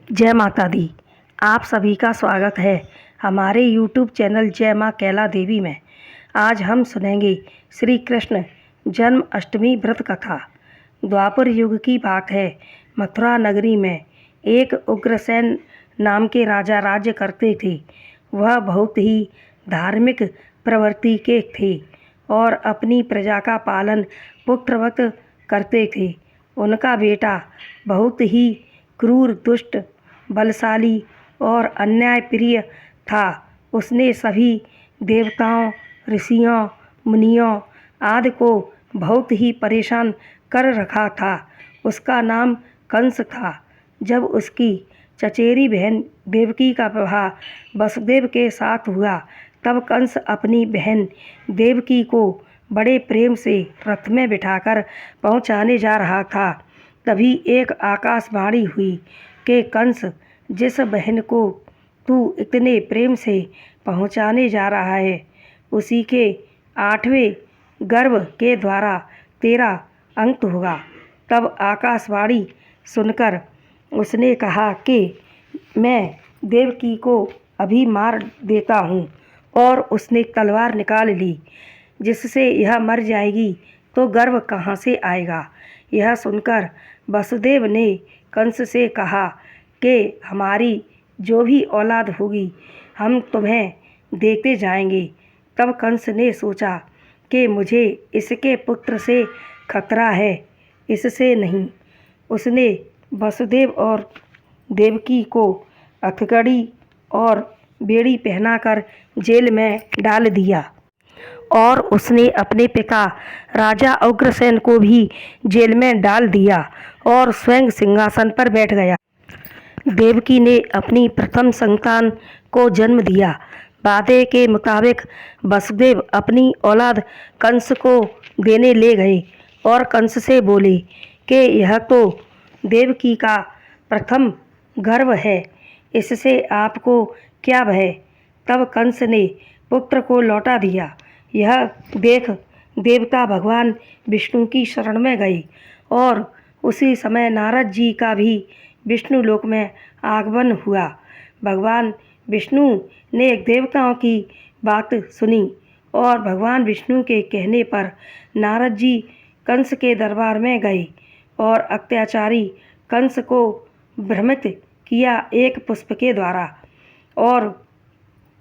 जय माता दी। आप सभी का स्वागत है हमारे YouTube चैनल जय माँ कैला देवी में। आज हम सुनेंगे श्री कृष्ण जन्म अष्टमी व्रत कथा। द्वापर युग की बात है। मथुरा नगरी में एक उग्रसेन नाम के राजा राज्य करते थे। वह बहुत ही धार्मिक प्रवृत्ति के थे और अपनी प्रजा का पालन पुत्रवत करते थे। उनका बेटा बहुत ही क्रूर, दुष्ट, बलशाली और अन्यायप्रिय था। उसने सभी देवताओं, ऋषियों, मुनियों आदि को बहुत ही परेशान कर रखा था। उसका नाम कंस था। जब उसकी चचेरी बहन देवकी का विवाह वसुदेव के साथ हुआ, तब कंस अपनी बहन देवकी को बड़े प्रेम से रथ में बिठाकर पहुंचाने जा रहा था। तभी एक आकाशवाणी हुई कि कंस, जिस बहन को तू इतने प्रेम से पहुंचाने जा रहा है, उसी के 8वें गर्भ के द्वारा तेरा अंत होगा। तब आकाशवाणी सुनकर उसने कहा कि मैं देवकी को अभी मार देता हूँ, और उसने तलवार निकाल ली। जिससे यह मर जाएगी तो गर्भ कहाँ से आएगा। यह सुनकर वसुदेव ने कंस से कहा कि हमारी जो भी औलाद होगी हम तुम्हें देते जाएंगे। तब कंस ने सोचा कि मुझे इसके पुत्र से खतरा है, इससे नहीं। उसने वसुदेव और देवकी को हथकड़ी और बेड़ी पहनाकर जेल में डाल दिया, और उसने अपने पिता राजा उग्रसेन को भी जेल में डाल दिया और स्वयं सिंहासन पर बैठ गया। देवकी ने अपनी प्रथम संतान को जन्म दिया। वादे के मुताबिक वसुदेव अपनी औलाद कंस को देने ले गए और कंस से बोले कि यह तो देवकी का प्रथम गर्भ है, इससे आपको क्या भय। तब कंस ने पुत्र को लौटा दिया। यह देख देवता भगवान विष्णु की शरण में गए, और उसी समय नारद जी का भी विष्णु लोक में आगमन हुआ। भगवान विष्णु ने देवताओं की बात सुनी, और भगवान विष्णु के कहने पर नारद जी कंस के दरबार में गए और अत्याचारी कंस को भ्रमित किया एक पुष्प के द्वारा। और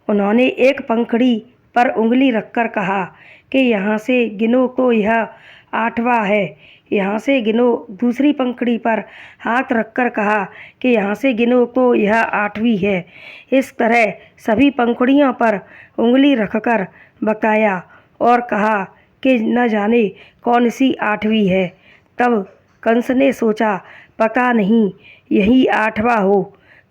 उन्होंने एक पंखड़ी पर उंगली रखकर कहा कि यहाँ से गिनो तो यह 8वां है। यहाँ से गिनो। दूसरी पंखड़ी पर हाथ रखकर कहा कि यहाँ से गिनो तो यह 8वीं है। इस तरह सभी पंखुड़ियों पर उंगली रखकर बताया और कहा कि न जाने कौन सी 8वीं है। तब कंस ने सोचा पता नहीं यही 8वां हो।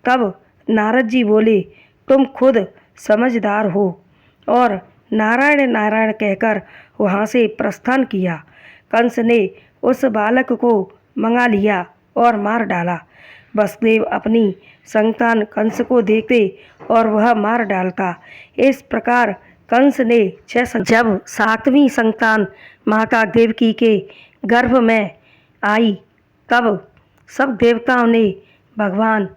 तब नारद जी बोले, तुम खुद समझदार हो, और नारायण नारायण कहकर वहाँ से प्रस्थान किया। कंस ने उस बालक को मंगा लिया और मार डाला। वसुदेव अपनी संतान कंस को देखते और वह मार डालता। इस प्रकार कंस ने जब 7वीं संतान माता देवकी के गर्भ में आई, तब सब देवताओं ने भगवान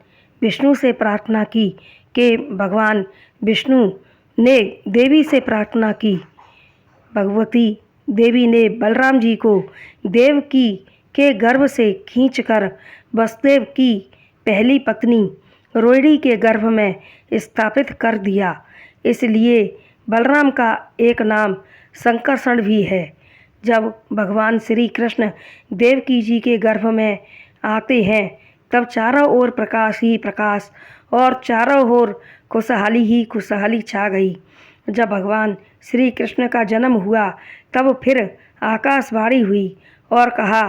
विष्णु से प्रार्थना की कि भगवान विष्णु ने देवी से प्रार्थना की। भगवती देवी ने बलराम जी को देवकी के गर्भ से खींचकर वसुदेव की पहली पत्नी रोहिणी के गर्भ में स्थापित कर दिया। इसलिए बलराम का एक नाम संकर्षण भी है। जब भगवान श्री कृष्ण देवकी जी के गर्भ में आते हैं, तब चारों ओर प्रकाश ही प्रकाश और चारों ओर खुशहाली ही खुशहाली छा गई। जब भगवान श्री कृष्ण का जन्म हुआ, तब फिर आकाशवाणी हुई और कहा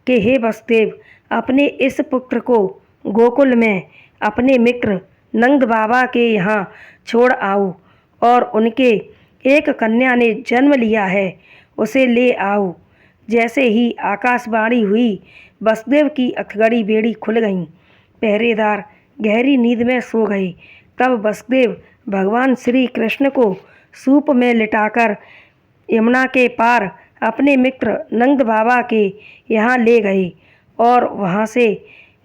कि हे वसुदेव, अपने इस पुत्र को गोकुल में अपने मित्र नंद बाबा के यहाँ छोड़ आओ, और उनके एक कन्या ने जन्म लिया है, उसे ले आओ। जैसे ही आकाशवाणी हुई, वसुदेव की हथकड़ी बेड़ी खुल गई। पहरेदार गहरी नींद में सो गए। तब वसुदेव भगवान श्री कृष्ण को सूप में लिटाकर यमुना के पार अपने मित्र नंद बाबा के यहाँ ले गए, और वहाँ से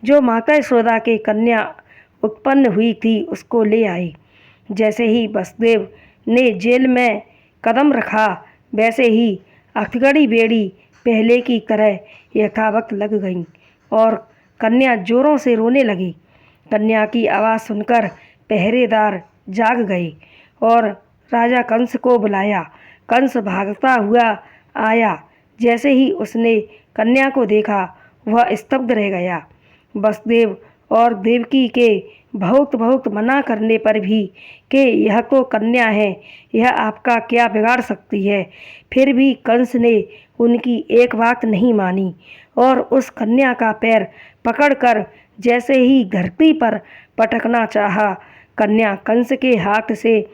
जो माता यशोदा के कन्या उत्पन्न हुई थी उसको ले आए। जैसे ही वसुदेव ने जेल में कदम रखा वैसे ही अकड़ी बेड़ी पहले की तरह यथावत लग गई और कन्या जोरों से रोने लगी। कन्या की आवाज़ सुनकर पहरेदार जाग गए और राजा कंस को बुलाया। कंस भागता हुआ आया। जैसे ही उसने कन्या को देखा वह स्तब्ध रह गया। वसुदेव और देवकी के बहुत बहुत मना करने पर भी कि यह तो कन्या है, यह आपका क्या बिगाड़ सकती है, फिर भी कंस ने उनकी एक बात नहीं मानी और उस कन्या का पैर पकड़कर जैसे ही धरती पर पटकना चाहा, कन्या कंस के हाथ से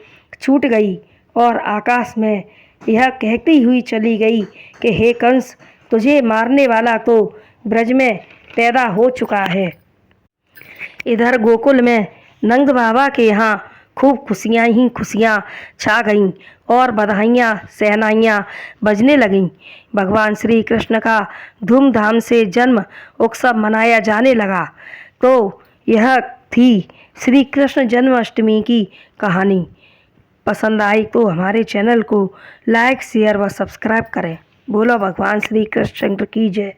छूट गई और आकाश में यह कहती हुई चली गई कि हे कंस, तुझे मारने वाला तो ब्रज में पैदा हो चुका है। इधर गोकुल में नंद बाबा के यहाँ खूब खुशियाँ ही खुशियाँ छा गईं और बधाइयाँ सहनाइयाँ बजने लगीं। भगवान श्री कृष्ण का धूमधाम से जन्म उत्सव मनाया जाने लगा। तो यह थी श्री कृष्ण जन्माष्टमी की कहानी। पसंद आई तो हमारे चैनल को लाइक शेयर व सब्सक्राइब करें। बोलो भगवान श्री कृष्ण की जय।